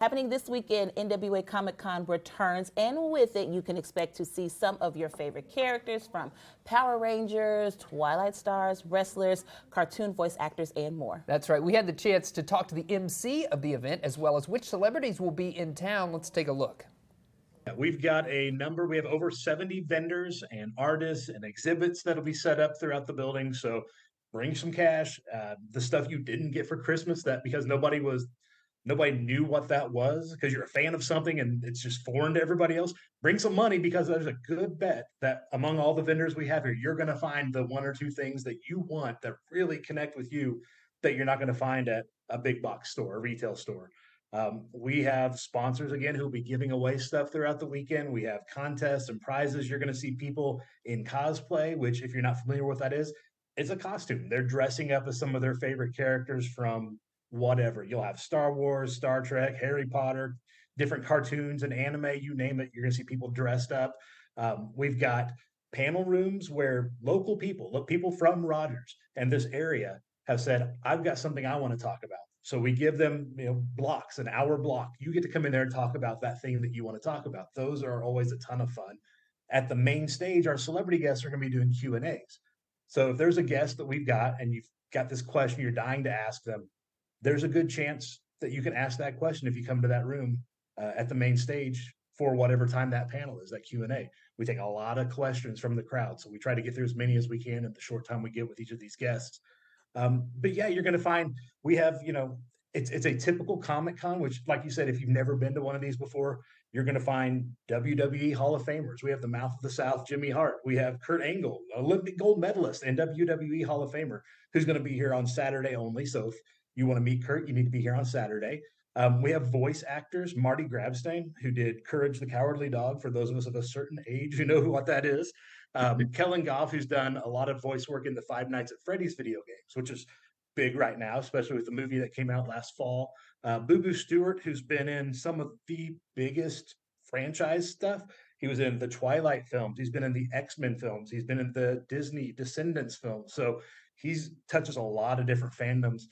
Happening this weekend, NWA Comic Con returns, and with it, you can expect to see some of your favorite characters from Power Rangers, Twilight Stars, wrestlers, cartoon voice actors, and more. That's right. We had the chance to talk to the MC of the event, as well as which celebrities will be in town. Let's take a look. We've got a number, we have over 70 vendors and artists and exhibits that'll be set up throughout the building. So bring some cash, the stuff you didn't get for Christmas, that because nobody knew what that was because you're a fan of something and it's just foreign to everybody else. Bring some money because there's a good bet that among all the vendors we have here, you're going to find the one or two things that you want that really connect with you that you're not going to find at a big box store, a retail store. We have sponsors again who'll be giving away stuff throughout the weekend. We have contests and prizes. You're going to see people in cosplay, which if you're not familiar with what that is, it's a costume. They're dressing up as some of their favorite characters from whatever. You'll have Star Wars, Star Trek, Harry Potter, different cartoons and anime, you name it. You're going to see people dressed up. We've got panel rooms where local people from Rogers and this area have said, I've got something I want to talk about. So we give them, blocks, an hour block. You get to come in there and talk about that thing that you want to talk about. Those are always a ton of fun. At the main stage, our celebrity guests are going to be doing Q&As. So if there's a guest that we've got and you've got this question you're dying to ask them, there's a good chance that you can ask that question if you come to that room at the main stage for whatever time that panel is, that Q&A. We take a lot of questions from the crowd, so we try to get through as many as we can in the short time we get with each of these guests. But yeah, you're going to find we have, it's a typical Comic Con, which, like you said, if you've never been to one of these before, you're going to find WWE Hall of Famers. We have the Mouth of the South, Jimmy Hart. We have Kurt Angle, Olympic gold medalist and WWE Hall of Famer, who's going to be here on Saturday only. So if you want to meet Kurt, you need to be here on Saturday. We have voice actors, Marty Grabstein, who did Courage the Cowardly Dog. For those of us of a certain age who know what that is. Kellen Goff, who's done a lot of voice work in the Five Nights at Freddy's video games, which is big right now, especially with the movie that came out last fall. Boo Boo Stewart, who's been in some of the biggest franchise stuff. He was in the Twilight films. He's been in the X-Men films. He's been in the Disney Descendants films. So he's touches a lot of different fandoms.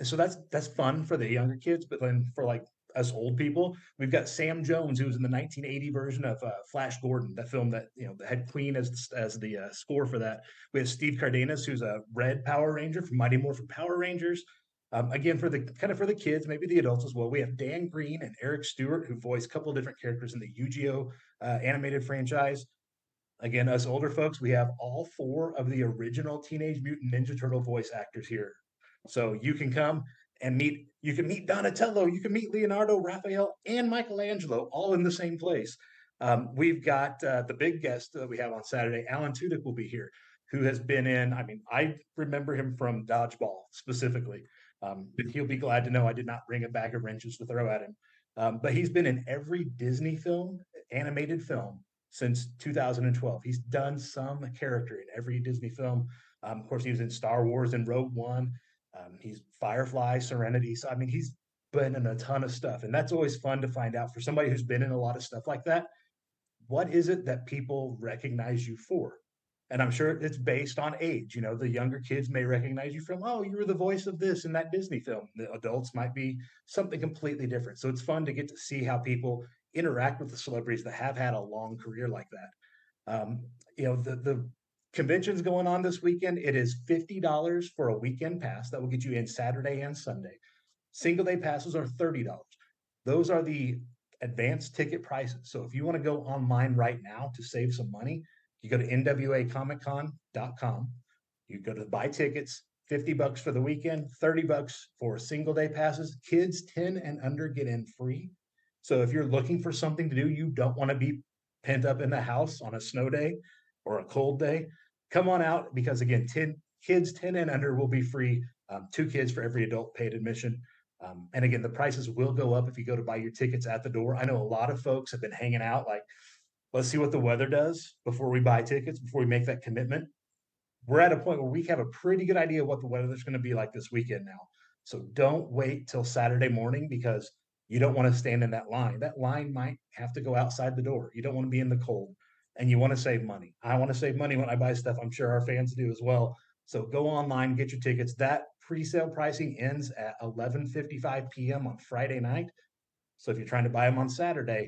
So that's fun for the younger kids, but then for like us old people, we've got Sam Jones, who was in the 1980 version of Flash Gordon, that film that that had Queen as the score for that. We have Steve Cardenas, who's a Red Power Ranger from Mighty Morphin Power Rangers. Again, for the kids, maybe the adults as well. We have Dan Green and Eric Stewart, who voice a couple of different characters in the Yu-Gi-Oh animated franchise. Again, us older folks, we have all four of the original Teenage Mutant Ninja Turtle voice actors here. So you can come and meet Donatello, you can meet Leonardo, Raphael, and Michelangelo all in the same place. We've got the big guest that we have on Saturday, Alan Tudyk will be here, who has been in, I remember him from Dodgeball specifically. He'll be glad to know I did not bring a bag of wrenches to throw at him. But he's been in every Disney film, animated film, since 2012. He's done some character in every Disney film. Of course, he was in Star Wars and Rogue One. He's Firefly, Serenity. So, he's been in a ton of stuff. And that's always fun to find out for somebody who's been in a lot of stuff like that. What is it that people recognize you for? And I'm sure it's based on age. The younger kids may recognize you from, oh, you were the voice of this in that Disney film. The adults might be something completely different. So it's fun to get to see how people interact with the celebrities that have had a long career like that. The convention's going on this weekend. It is $50 for a weekend pass. That will get you in Saturday and Sunday. Single day passes are $30. Those are the advanced ticket prices. So if you want to go online right now to save some money, you go to NWAComicCon.com. You go to buy tickets, $50 for the weekend, $30 for single day passes. Kids 10 and under get in free. So if you're looking for something to do, you don't want to be pent up in the house on a snow day or a cold day, come on out because, again, kids 10 and under will be free. 2 kids for every adult paid admission. And again, the prices will go up if you go to buy your tickets at the door. I know a lot of folks have been hanging out like, let's see what the weather does before we buy tickets, before we make that commitment. We're at a point where we have a pretty good idea what the weather is going to be like this weekend now. So don't wait till Saturday morning because you don't want to stand in that line. That line might have to go outside the door. You don't want to be in the cold. And you want to save money. I want to save money when I buy stuff. I'm sure our fans do as well. So go online, get your tickets. That pre-sale pricing ends at 11:55 p.m. on Friday night. So if you're trying to buy them on Saturday,